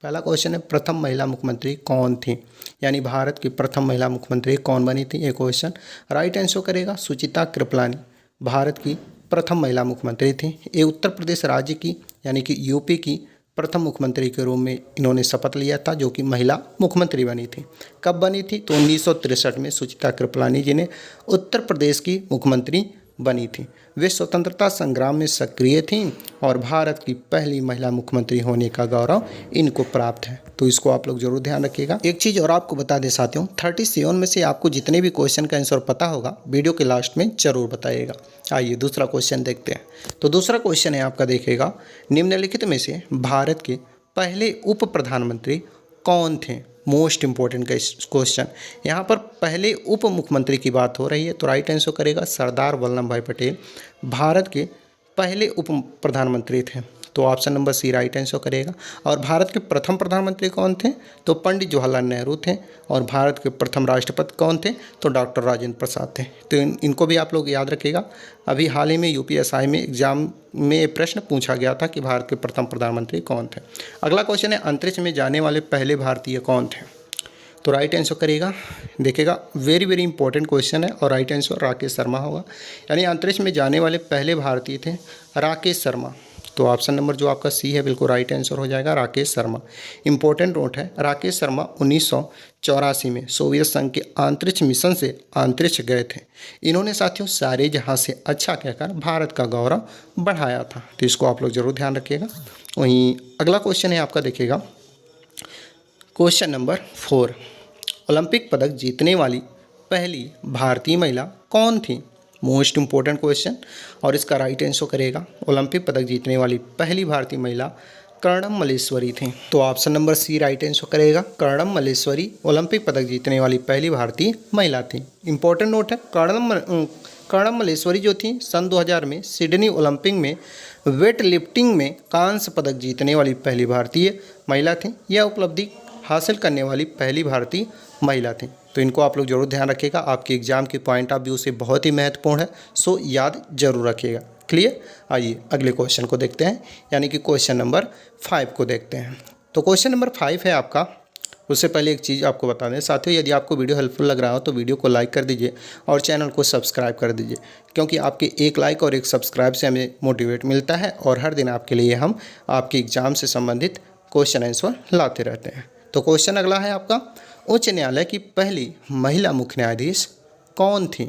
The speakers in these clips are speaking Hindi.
पहला क्वेश्चन है प्रथम महिला मुख्यमंत्री कौन थी, यानी भारत की प्रथम महिला मुख्यमंत्री कौन बनी थी, ये क्वेश्चन। राइट आंसर करेगा सुचित्रा कृपलानी, भारत की प्रथम महिला मुख्यमंत्री थी। ये उत्तर प्रदेश राज्य की यानी कि यूपी की प्रथम मुख्यमंत्री के रूप में इन्होंने शपथ लिया था, जो कि महिला मुख्यमंत्री बनी थी। कब बनी थी? तो 1963 में सुचित्रा कृपलानी जी ने उत्तर प्रदेश की मुख्यमंत्री बनी थी। वे स्वतंत्रता संग्राम में सक्रिय थीं और भारत की पहली महिला मुख्यमंत्री होने का गौरव इनको प्राप्त है। तो इसको आप लोग जरूर ध्यान रखिएगा। एक चीज़ और आपको बता दें साथियों, 37 में से आपको जितने भी क्वेश्चन का आंसर पता होगा वीडियो के लास्ट में जरूर बताइएगा। आइए दूसरा क्वेश्चन देखते हैं। तो दूसरा क्वेश्चन है आपका, देखिएगा, निम्नलिखित में से भारत के पहले उप प्रधानमंत्री कौन थे? Most important question. यहाँ पर पहले उप मुख्यमंत्री की बात हो रही है, तो राइट आंसर करेगा सरदार वल्लभ भाई पटेल भारत के पहले उप प्रधानमंत्री थे। तो option number C right answer करेगा। और भारत के प्रथम प्रधानमंत्री कौन थे? तो पंडित जवाहरलाल नेहरू थे। और भारत के प्रथम राष्ट्रपति कौन थे? तो डॉक्टर राजेंद्र प्रसाद थे। तो इनको भी आप लोग याद रखिएगा। अभी हाल ही में यूपीएसआई में एग्जाम में प्रश्न पूछा गया था कि भारत के प्रथम प्रधानमंत्री कौन थे। अगला क्वेश्चन है अंतरिक्ष में जाने वाले पहले भारतीय कौन थे? तो राइट आंसर करेगा, देखिएगा, वेरी वेरी इंपॉर्टेंट क्वेश्चन है और राइट आंसर राकेश शर्मा होगा। यानी अंतरिक्ष में जाने वाले पहले भारतीय थे राकेश शर्मा। तो ऑप्शन नंबर जो आपका सी है बिल्कुल राइट आंसर हो जाएगा, राकेश शर्मा। इंपॉर्टेंट नोट है, राकेश शर्मा 1984 में सोवियत संघ के अंतरिक्ष मिशन से अंतरिक्ष गए थे। इन्होंने साथियों सारे जहां से अच्छा कहकर भारत का गौरव बढ़ाया था। तो इसको आप लोग जरूर ध्यान रखिएगा। वहीं अगला क्वेश्चन है आपका, देखिएगा, क्वेश्चन नंबर 4, ओलंपिक पदक जीतने वाली पहली भारतीय महिला कौन थी? मोस्ट इंपॉर्टेंट क्वेश्चन और इसका राइट आंसर करेगा ओलंपिक पदक जीतने वाली पहली भारतीय महिला कर्णम मल्लेश्वरी थी। तो option number C right answer करेगा, कर्णम मल्लेश्वरी ओलंपिक पदक जीतने वाली पहली भारतीय महिला थी। इंपॉर्टेंट नोट है, कर्णम मल्लेश्वरी जो थी सन 2000 में सिडनी ओलंपिक में वेट लिफ्टिंग में कांस्य पदक जीतने वाली पहली भारतीय महिला थी। यह उपलब्धि हासिल करने वाली पहली भारतीय महिला थी। तो इनको आप लोग जरूर ध्यान रखिएगा, आपके एग्जाम के पॉइंट ऑफ व्यू से बहुत ही महत्वपूर्ण है, सो याद जरूर रखिएगा। क्लियर? आइए अगले क्वेश्चन को देखते हैं, यानी कि क्वेश्चन नंबर 5 को देखते हैं। तो क्वेश्चन नंबर 5 है आपका। उससे पहले एक चीज़ आपको बता दें साथियों, यदि आपको वीडियो हेल्पफुल लग रहा हो तो वीडियो को लाइक कर दीजिए और चैनल को सब्सक्राइब कर दीजिए, क्योंकि आपके एक लाइक और एक सब्सक्राइब से हमें मोटिवेट मिलता है और हर दिन आपके लिए हम आपके एग्जाम से संबंधित क्वेश्चन आंसर लाते रहते हैं। तो क्वेश्चन अगला है आपका, उच्च न्यायालय की पहली महिला मुख्य न्यायाधीश कौन थी?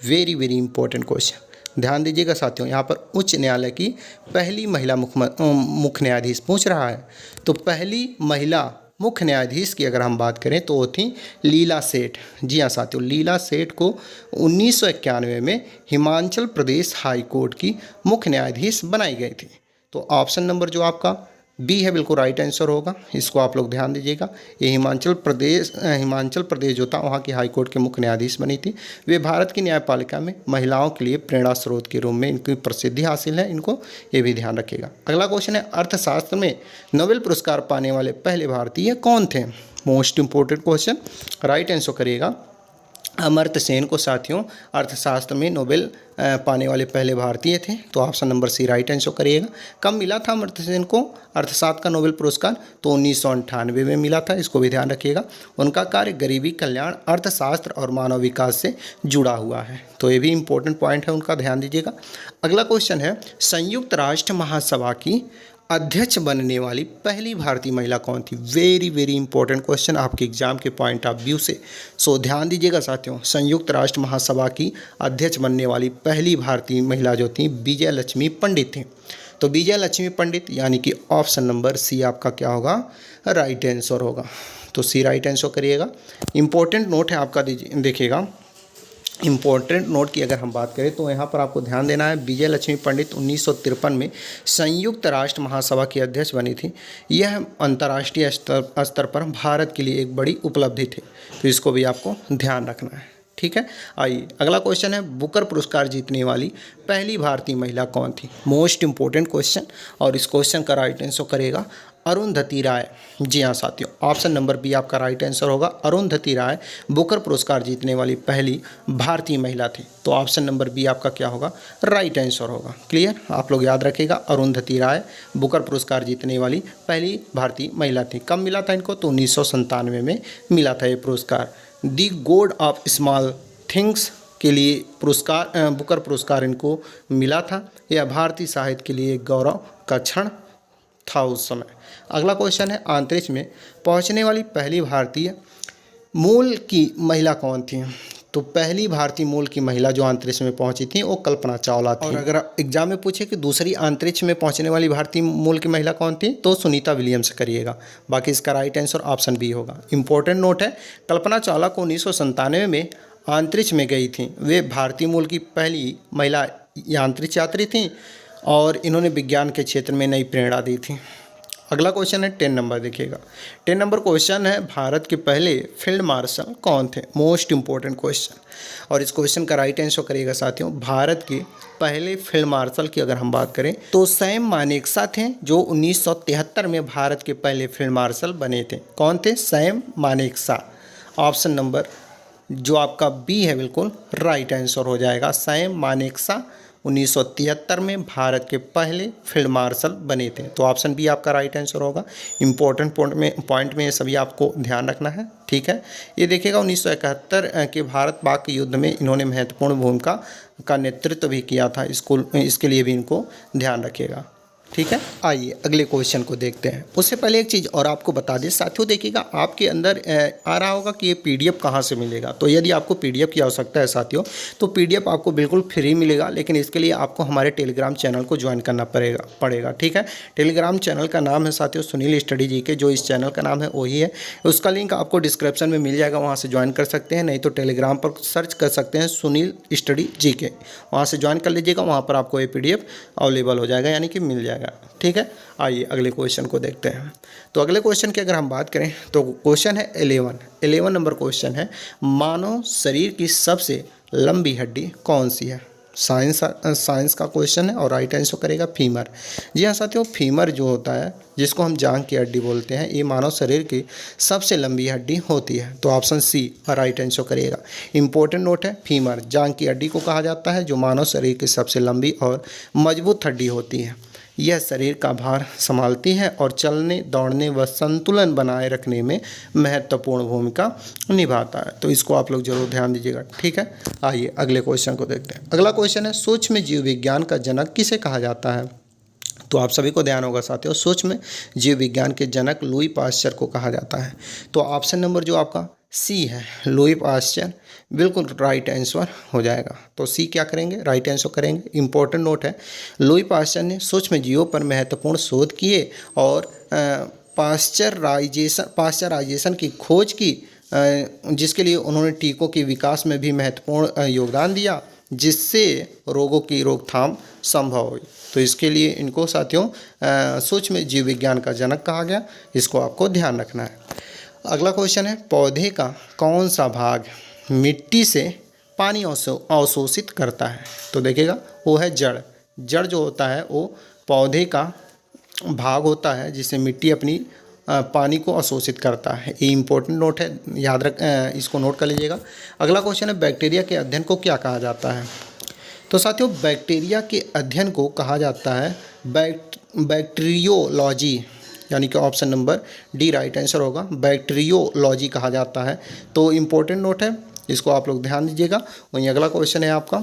वेरी वेरी इंपॉर्टेंट क्वेश्चन, ध्यान दीजिएगा साथियों। यहाँ पर उच्च न्यायालय की पहली महिला मुख्य न्यायाधीश पूछ रहा है। तो पहली महिला मुख्य न्यायाधीश की अगर हम बात करें तो वो थी लीला सेठ। जी हाँ साथियों, लीला सेठ को 1991 में हिमाचल प्रदेश हाई कोर्ट की मुख्य न्यायाधीश बनाई गई थी। तो ऑप्शन नंबर जो आपका बी है बिल्कुल राइट आंसर होगा। इसको आप लोग ध्यान दीजिएगा। ये हिमाचल प्रदेश जो था वहाँ की हाई कोर्ट के मुख्य न्यायाधीश बनी थी। वे भारत की न्यायपालिका में महिलाओं के लिए प्रेरणा स्रोत के रूप में इनकी प्रसिद्धि हासिल है, इनको ये भी ध्यान रखिएगा। अगला क्वेश्चन है, अर्थशास्त्र में नोबेल पुरस्कार पाने वाले पहले भारतीय कौन थे? Most important question, right answer करिएगा अमर्त्य सेन को साथियों अर्थशास्त्र में नोबेल पाने वाले पहले भारतीय थे। तो option number C right answer करिएगा। कब मिला था अमर्त्य सेन को अर्थशास्त्र का नोबेल पुरस्कार? तो 1998 में मिला था, इसको भी ध्यान रखिएगा। उनका कार्य गरीबी कल्याण, अर्थशास्त्र और मानव विकास से जुड़ा हुआ है। तो ये भी इंपॉर्टेंट पॉइंट है उनका, ध्यान दीजिएगा। अगला क्वेश्चन है, संयुक्त राष्ट्र महासभा की अध्यक्ष बनने वाली पहली भारतीय महिला कौन थी? वेरी वेरी इंपॉर्टेंट क्वेश्चन आपके एग्जाम के पॉइंट ऑफ व्यू से, सो ध्यान दीजिएगा साथियों। संयुक्त राष्ट्र महासभा की अध्यक्ष बनने वाली पहली भारतीय महिला जो थी विजय लक्ष्मी पंडित थी। तो विजय लक्ष्मी पंडित यानी कि ऑप्शन नंबर सी आपका क्या होगा? राइट आंसर होगा। तो सी राइट आंसर करिएगा। इंपॉर्टेंट नोट है आपका, देखिएगा इंपॉर्टेंट नोट की अगर हम बात करें तो यहाँ पर आपको ध्यान देना है, विजय लक्ष्मी पंडित 1953 में संयुक्त राष्ट्र महासभा की अध्यक्ष बनी थी। यह अंतर्राष्ट्रीय स्तर पर भारत के लिए एक बड़ी उपलब्धि थी। तो इसको भी आपको ध्यान रखना है, ठीक है। आइए अगला क्वेश्चन है, बुकर पुरस्कार जीतने वाली पहली भारतीय महिला कौन थी? मोस्ट इंपॉर्टेंट क्वेश्चन और इस क्वेश्चन का राइट आंसर करेगा अरुंधति राय। जी हाँ साथियों, ऑप्शन नंबर बी आपका राइट आंसर होगा। अरुंधति राय बुकर पुरस्कार जीतने वाली पहली भारतीय महिला थी। तो ऑप्शन नंबर बी आपका क्या होगा, राइट आंसर होगा। क्लियर, आप लोग याद रखिएगा, अरुंधति राय बुकर पुरस्कार जीतने वाली पहली भारतीय महिला थी। कब मिला था इनको, तो 1997 में मिला था ये पुरस्कार। दी गॉड ऑफ स्मॉल थिंग्स के लिए पुरस्कार, बुकर पुरस्कार इनको मिला था। यह भारतीय साहित्य के लिए गौरव का क्षण था उस समय। अगला क्वेश्चन है, अंतरिक्ष में पहुंचने वाली पहली भारतीय मूल की महिला कौन थी। तो पहली भारतीय मूल की महिला जो अंतरिक्ष में पहुंची थी वो कल्पना चावला थी। और अगर एग्जाम में पूछे कि दूसरी अंतरिक्ष में पहुंचने वाली भारतीय मूल की महिला कौन थी, तो सुनीता विलियम्स करिएगा। बाकी इसका राइट आंसर ऑप्शन बी होगा। इंपॉर्टेंट नोट है, कल्पना चावला को 1997 में अंतरिक्ष में गई थी। वे भारतीय मूल की पहली महिला अंतरिक्ष यात्री थीं और इन्होंने विज्ञान के क्षेत्र में नई प्रेरणा दी थी। अगला क्वेश्चन है 10 नंबर, देखिएगा 10 नंबर क्वेश्चन है, भारत के पहले फील्ड मार्शल कौन थे। मोस्ट इंपॉर्टेंट क्वेश्चन, और इस क्वेश्चन का राइट आंसर करिएगा साथियों। भारत के पहले फील्ड मार्शल की अगर हम बात करें तो सैम मानेकशॉ थे, जो 1973 में भारत के पहले फील्ड मार्शल बने थे। कौन थे, सैम मानेकशॉ। ऑप्शन नंबर जो आपका बी है बिल्कुल राइट आंसर हो जाएगा। सैम मानेकशॉ 1973 में भारत के पहले फील्ड मार्शल बने थे। तो ऑप्शन बी आपका राइट आंसर होगा। इंपॉर्टेंट पॉइंट में ये सभी आपको ध्यान रखना है, ठीक है। ये देखिएगा 1971 के भारत पाक युद्ध में इन्होंने महत्वपूर्ण भूमिका का नेतृत्व भी किया था। इसके लिए भी इनको ध्यान रखिएगा, ठीक है। आइए अगले क्वेश्चन को देखते हैं। उससे पहले एक चीज़ और आपको बता दें साथियों, देखिएगा आपके अंदर आ रहा होगा कि ये पीडीएफ कहाँ से मिलेगा। तो यदि आपको पीडीएफ की आवश्यकता है साथियों, तो पीडीएफ आपको बिल्कुल फ्री मिलेगा, लेकिन इसके लिए आपको हमारे टेलीग्राम चैनल को ज्वाइन करना पड़ेगा, ठीक है। टेलीग्राम चैनल का नाम है साथियों सुनील स्टडी जी के, जो इस चैनल का नाम है वही है। उसका लिंक आपको डिस्क्रिप्शन में मिल जाएगा, वहाँ से ज्वाइन कर सकते हैं। नहीं तो टेलीग्राम पर सर्च कर सकते हैं सुनील स्टडी जी के, वहाँ से ज्वाइन कर लीजिएगा। वहाँ पर आपको ये पीडीएफ अवेलेबल हो जाएगा, यानी कि मिल जाएगा, ठीक है। आइए अगले क्वेश्चन को देखते हैं। तो अगले क्वेश्चन की अगर हम बात करें तो क्वेश्चन है 11 नंबर क्वेश्चन है, मानव शरीर की सबसे लंबी हड्डी कौन सी है। साइंस का क्वेश्चन है और राइट आंसर करेगा फीमर। जी हाँ साथियों, फीमर जो होता है, जिसको हम जांघ की हड्डी बोलते हैं, ये मानव शरीर की सबसे लंबी हड्डी होती है। तो ऑप्शन सी राइट आंसर करिएगा। इंपॉर्टेंट नोट है, फीमर जांघ की हड्डी को कहा जाता है, जो मानव शरीर की सबसे लंबी और मजबूत हड्डी होती है। यह शरीर का भार संभालती है और चलने, दौड़ने व संतुलन बनाए रखने में महत्वपूर्ण भूमिका निभाता है। तो इसको आप लोग जरूर ध्यान दीजिएगा, ठीक है। आइए अगले क्वेश्चन को देखते हैं। अगला क्वेश्चन है, सूक्ष्म जीव विज्ञान का जनक किसे कहा जाता है। तो आप सभी को ध्यान होगा साथियों, सूक्ष्म जीव विज्ञान के जनक लुई पाश्चर को कहा जाता है। तो ऑप्शन नंबर जो आपका सी है, लुई पाश्चर, बिल्कुल राइट आंसर हो जाएगा। तो सी क्या करेंगे, राइट आंसर करेंगे। इंपॉर्टेंट नोट है, लुई पाश्चर ने सूक्ष्म जीवों पर महत्वपूर्ण शोध किए और पाश्चराइजेशन की खोज की, जिसके लिए उन्होंने टीकों के विकास में भी महत्वपूर्ण योगदान दिया, जिससे रोगों की रोकथाम संभव हुई। तो इसके लिए इनको साथियों सूक्ष्म जीव विज्ञान का जनक कहा गया, इसको आपको ध्यान रखना है। अगला क्वेश्चन है, पौधे का कौन सा भाग मिट्टी से पानी अवशोषित करता है। तो देखिएगा वो है जड़। जड़ जो होता है वो पौधे का भाग होता है जिससे मिट्टी अपनी पानी को अवशोषित करता है। ये इंपॉर्टेंट नोट है, याद इसको नोट कर लीजिएगा। अगला क्वेश्चन है, बैक्टीरिया के अध्ययन को क्या कहा जाता है। तो साथियों बैक्टीरिया के अध्ययन को कहा जाता है बैक्टीरियोलॉजी, यानी कि option number D right answer होगा। बैक्टीरियोलॉजी कहा जाता है। तो इम्पोर्टेंट नोट है, इसको आप लोग ध्यान दीजिएगा। वहीं अगला क्वेश्चन है आपका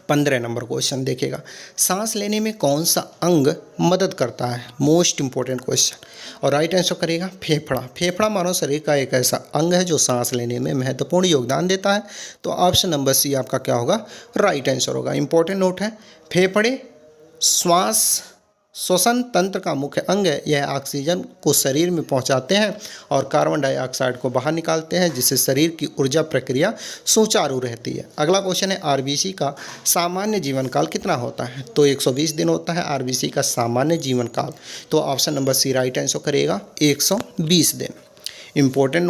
15 नंबर क्वेश्चन, देखिएगा सांस लेने में कौन सा अंग मदद करता है। मोस्ट इंपॉर्टेंट क्वेश्चन, और राइट आंसर करेगा फेफड़ा। फेफड़ा मानव शरीर का एक ऐसा अंग है जो सांस लेने में महत्वपूर्ण योगदान देता है। तो ऑप्शन नंबर सी आपका क्या होगा, राइट आंसर होगा। इंपॉर्टेंट नोट है, फेफड़े श्वास श्वसन तंत्र का मुख्य अंग है। यह ऑक्सीजन को शरीर में पहुंचाते हैं और कार्बन डाइऑक्साइड को बाहर निकालते हैं, जिससे शरीर की ऊर्जा प्रक्रिया सुचारू रहती है। अगला क्वेश्चन है, आरबीसी का सामान्य जीवन काल कितना होता है। तो 120 दिन होता है आरबीसी का सामान्य जीवन काल। तो option number C right answer करिएगा, 120 दिन। इंपॉर्टेंट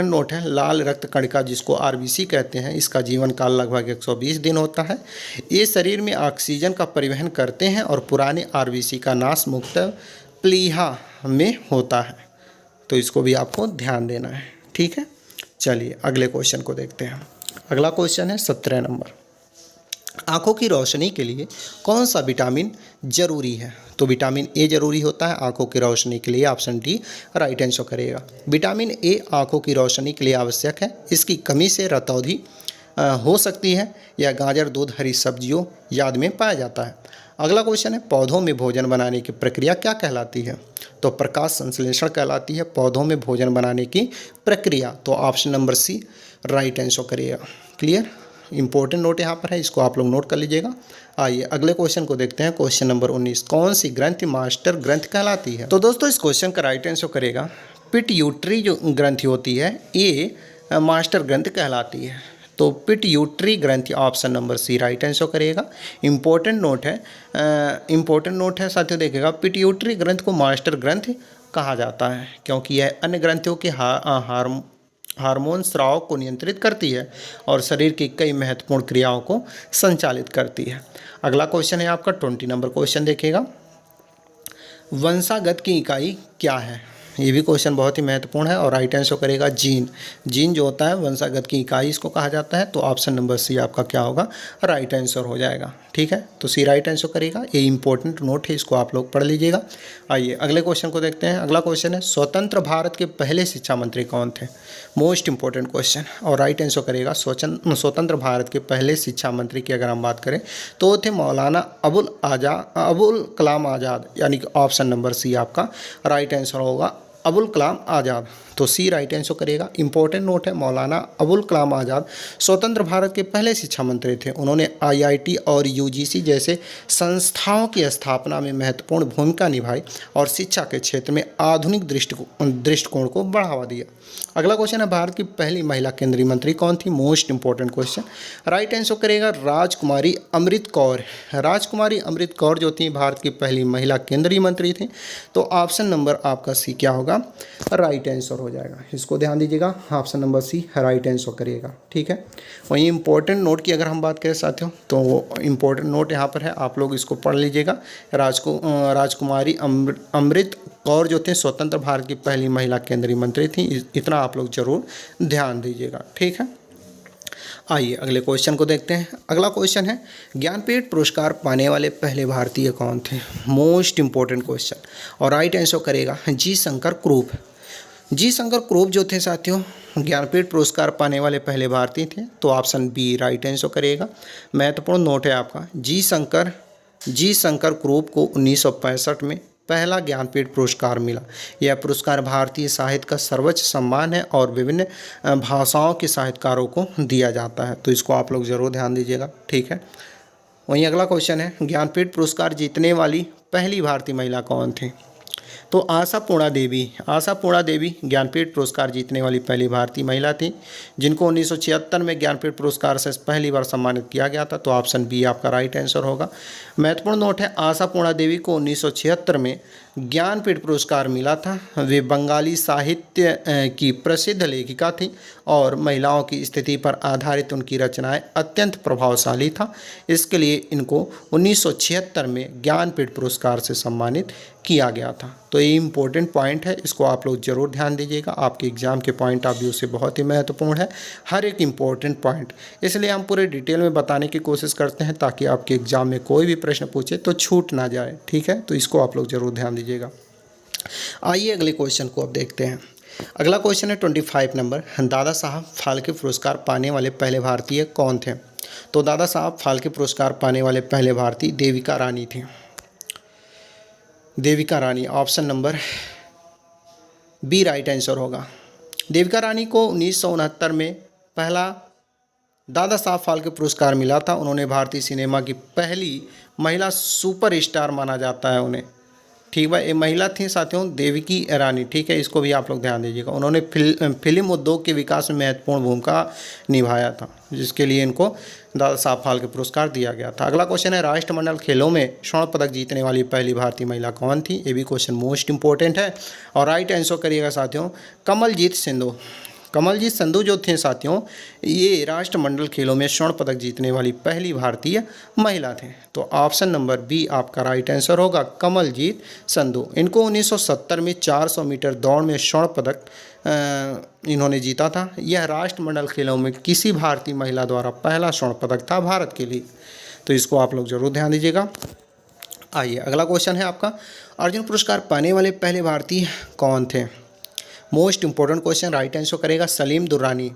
नोट है, लाल रक्त कणिका जिसको आरबीसी कहते हैं, इसका जीवन काल लगभग 120 दिन होता है। ये शरीर में ऑक्सीजन का परिवहन करते हैं और पुराने आरबीसी का नाश मुक्त प्लीहा में होता है। तो इसको भी आपको ध्यान देना है, ठीक है। चलिए अगले क्वेश्चन को देखते हैं। अगला क्वेश्चन है 17 नंबर। आँखों की रोशनी के लिए कौन सा विटामिन जरूरी है? तो विटामिन ए जरूरी होता है आँखों की रोशनी के लिए। ऑप्शन डी राइट आंसर करेगा। विटामिन ए आँखों की रोशनी के लिए आवश्यक है। इसकी कमी से रतौंधी हो सकती है। यह गाजर, दूध, हरी सब्जियों याद में पाया जाता है। अगला क्वेश्चन है पौधों में भोजन बनाने की प्रक्रिया क्या कहलाती है? तो प्रकाश संश्लेषण कहलाती है पौधों में भोजन बनाने की प्रक्रिया। तो option number C right answer करिएगा। क्लियर, इंपॉर्टेंट नोट यहाँ पर है, इसको आप लोग नोट कर लीजिएगा। आइए अगले क्वेश्चन को देखते हैं। Question number 19। कौन सी ग्रंथि मास्टर ग्रंथ कहलाती है? तो दोस्तों इस क्वेश्चन का राइट आंसर करेगा पिट्यूटरी जो ग्रंथि होती है ये मास्टर ग्रंथ कहलाती है। तो पिट्यूटरी ग्रंथि option number C right answer करेगा। इंपॉर्टेंट नोट है साथियों, देखिएगा पिट्यूटरी ग्रंथ को मास्टर ग्रंथ कहा जाता है क्योंकि यह अन्य ग्रंथियों के हार्मोन स्राव को नियंत्रित करती है और शरीर की कई महत्वपूर्ण क्रियाओं को संचालित करती है। अगला क्वेश्चन है आपका 20 नंबर क्वेश्चन देखिएगा। वंशागत की इकाई क्या है? ये भी क्वेश्चन बहुत ही महत्वपूर्ण है और राइट आंसर करेगा जीन। जीन जो होता है वंशागत की इकाई इसको कहा जाता है। तो ऑप्शन नंबर सी आपका क्या होगा? राइट आंसर हो जाएगा, ठीक है। तो सी राइट आंसर करेगा। ये इंपॉर्टेंट नोट है, इसको आप लोग पढ़ लीजिएगा। आइए अगले क्वेश्चन को देखते हैं। अगला क्वेश्चन है स्वतंत्र भारत के पहले शिक्षा मंत्री कौन थे? मोस्ट इंपॉर्टेंट क्वेश्चन और राइट आंसर करेगा स्वतंत्र भारत के पहले शिक्षा मंत्री की अगर हम बात करें तो वो थे मौलाना अबुल कलाम आज़ाद, यानी कि ऑप्शन नंबर सी आपका राइट आंसर होगा अबुल कलाम आज़ाद। तो सी राइट आंसर करेगा। इंपॉर्टेंट नोट है मौलाना अबुल कलाम आज़ाद स्वतंत्र भारत के पहले शिक्षा मंत्री थे। उन्होंने आईआईटी और यूजीसी जैसे संस्थाओं की स्थापना में महत्वपूर्ण भूमिका निभाई और शिक्षा के क्षेत्र में आधुनिक दृष्टिकोण को बढ़ावा दिया। अगला क्वेश्चन है भारत की पहली महिला केंद्रीय मंत्री कौन थी? Most important question. Right answer करेगा राजकुमारी अमृत कौर। राजकुमारी अमृत कौर जो थी भारत की पहली महिला केंद्रीय मंत्री थी। तो ऑप्शन नंबर आपका सी क्या होगा? राइट आंसर हो जाएगा। इसको ध्यान दीजिएगा, option number C right answer करिएगा, ठीक है। वहीं इंपॉर्टेंट नोट की अगर हम बात करें साथियों तो इंपॉर्टेंट नोट यहाँ पर है, आप लोग इसको पढ़ लीजिएगा। राजकुमारी अमृत कौर जो थे स्वतंत्र भारत की पहली महिला केंद्रीय मंत्री थी। इतना आप लोग जरूर ध्यान दीजिएगा, ठीक है। आइए अगले क्वेश्चन को देखते हैं। अगला क्वेश्चन है ज्ञानपीठ पुरस्कार पाने वाले पहले भारतीय कौन थे? मोस्ट इंपॉर्टेंट क्वेश्चन और राइट आंसर करेगा जी शंकर क्रूप। जी शंकर क्रूप जो थे साथियों ज्ञानपीठ पुरस्कार पाने वाले पहले भारतीय थे। तो ऑप्शन बी राइट आंसर करेगा। महत्वपूर्ण नोट है आपका, जी शंकर क्रूप को 1965 में पहला ज्ञानपीठ पुरस्कार मिला। यह पुरस्कार भारतीय साहित्य का सर्वोच्च सम्मान है और विभिन्न भाषाओं के साहित्यकारों को दिया जाता है। तो इसको आप लोग ज़रूर ध्यान दीजिएगा, ठीक है। वहीं अगला क्वेश्चन है ज्ञानपीठ पुरस्कार जीतने वाली पहली भारतीय महिला कौन थी? तो आशापूर्णा देवी ज्ञानपीठ पुरस्कार जीतने वाली पहली भारतीय महिला थी, जिनको 1976 में ज्ञानपीठ पुरस्कार से पहली बार सम्मानित किया गया था। तो ऑप्शन बी आपका राइट आंसर होगा। महत्वपूर्ण नोट है आशापूर्णा देवी को 1976 में ज्ञानपीठ पुरस्कार मिला था। वे बंगाली साहित्य की प्रसिद्ध लेखिका थी और महिलाओं की स्थिति पर आधारित उनकी रचनाएं अत्यंत प्रभावशाली था। इसके लिए इनको 1976 में ज्ञानपीठ पुरस्कार से सम्मानित किया गया था। तो ये इंपॉर्टेंट पॉइंट है, इसको आप लोग जरूर ध्यान दीजिएगा। आपके एग्जाम के पॉइंट ऑफ व्यू से बहुत ही महत्वपूर्ण है हर एक इंपॉर्टेंट पॉइंट, इसलिए हम पूरे डिटेल में बताने की कोशिश करते हैं ताकि आपके एग्जाम में कोई भी प्रश्न पूछे तो छूट ना जाए, ठीक है। तो इसको आप लोग जरूर ध्यान दीजिएगा। आइए अगले क्वेश्चन को अब देखते हैं। अगला क्वेश्चन है 25 नंबर। दादा साहब फाल्के पुरस्कार पाने वाले पहले भारतीय कौन थे? तो दादा साहब फाल्के पुरस्कार पाने वाले पहले भारतीय देविका रानी थी। Devika Rani option number B right answer होगा। देविका रानी को 1969 में पहला दादा साहब फाल्के पुरस्कार मिला था। उन्होंने भारतीय सिनेमा की पहली महिला सुपर स्टार माना जाता है उन्हें, ठीक है। ये महिला थी साथियों देविकी रानी, ठीक है। इसको भी आप लोग ध्यान दीजिएगा। उन्होंने फिल्म उद्योग के विकास में महत्वपूर्ण भूमिका निभाया था, जिसके लिए इनको दादा साहब फाल्के पुरस्कार दिया गया था। अगला क्वेश्चन है राष्ट्रमंडल खेलों में स्वर्ण पदक जीतने वाली पहली भारतीय महिला कौन थी? ये भी क्वेश्चन मोस्ट इंपॉर्टेंट है और राइट आंसर करिएगा साथियों कमलजीत सिंधु। कमलजीत संधू जो थे साथियों, ये राष्ट्रमंडल खेलों में स्वर्ण पदक जीतने वाली पहली भारतीय महिला थे। तो ऑप्शन नंबर बी आपका राइट आंसर होगा, कमलजीत संधू। इनको 1970 में 400 मीटर दौड़ में स्वर्ण पदक इन्होंने जीता था। यह राष्ट्रमंडल खेलों में किसी भारतीय महिला द्वारा पहला स्वर्ण पदक था भारत के लिए। तो इसको आप लोग जरूर ध्यान दीजिएगा। आइए अगला क्वेश्चन है आपका, अर्जुन पुरस्कार पाने वाले पहले भारतीय कौन थे? Most important question, right answer करेगा सलीम दुर्रानी।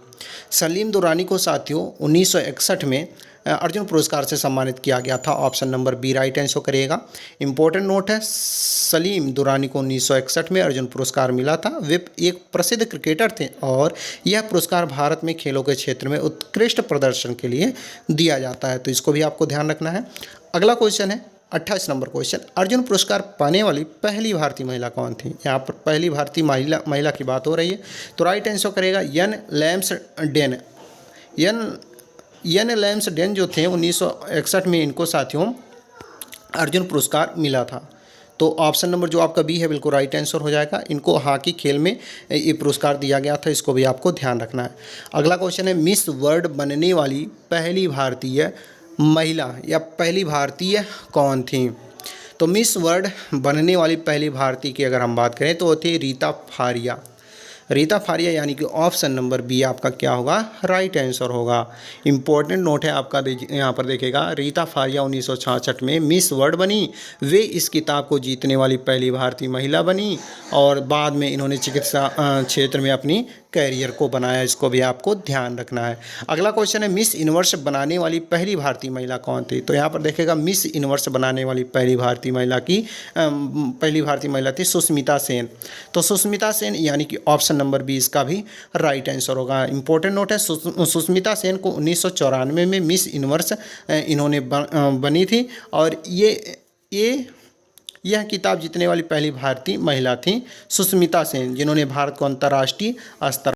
सलीम दुर्रानी को साथियों 1961 में अर्जुन पुरस्कार से सम्मानित किया गया था। Option number B right answer करिएगा। इंपॉर्टेंट नोट है, सलीम दुर्रानी को 1961 में अर्जुन पुरस्कार मिला था। वे एक प्रसिद्ध क्रिकेटर थे और यह पुरस्कार भारत में खेलों के क्षेत्र में उत्कृष्ट प्रदर्शन के लिए दिया जाता है। तो इसको भी आपको ध्यान रखना है। अगला क्वेश्चन है 28 नंबर क्वेश्चन, अर्जुन पुरस्कार पाने वाली पहली भारतीय महिला कौन थी? यहाँ पर पहली भारतीय महिला की बात हो रही है। तो राइट आंसर करेगा यन लैम्सडेन। यन लैम्सडेन जो थे 1961 में इनको साथियों अर्जुन पुरस्कार मिला था। तो ऑप्शन नंबर जो आपका बी है बिल्कुल राइट आंसर हो जाएगा। इनको हॉकी खेल में ये पुरस्कार दिया गया था, इसको भी आपको ध्यान रखना है। अगला क्वेश्चन है, मिस वर्ल्ड बनने वाली पहली भारतीय महिला या पहली भारतीय कौन थी? तो मिस वर्ल्ड बनने वाली पहली भारतीय की अगर हम बात करें तो वो थी रीता फारिया। रीता फारिया यानी कि ऑप्शन नंबर बी आपका क्या होगा? राइट आंसर होगा। इंपॉर्टेंट नोट है आपका, यहाँ पर देखिएगा, रीता फारिया 1966 में मिस वर्ल्ड बनी। वे इस किताब को जीतने वाली पहली भारतीय महिला बनी और बाद में इन्होंने चिकित्सा क्षेत्र में अपनी कैरियर को बनाया। इसको भी आपको ध्यान रखना है। अगला क्वेश्चन है, मिस यूनिवर्स बनाने वाली पहली भारतीय महिला कौन थी? तो यहाँ पर देखिएगा, मिस यूनिवर्स बनाने वाली पहली भारतीय महिला थी सुष्मिता सेन। तो सुष्मिता सेन यानी कि ऑप्शन नंबर बी इसका भी राइट आंसर होगा। इंपॉर्टेंट नोट है, सुष्मिता सेन को 1994 में मिस यूनिवर्स इन्होंने बनी थी और यह किताब जीतने वाली पहली भारतीय महिला थी सुष्मिता सेन, जिन्होंने भारत को अंतर्राष्ट्रीय स्तर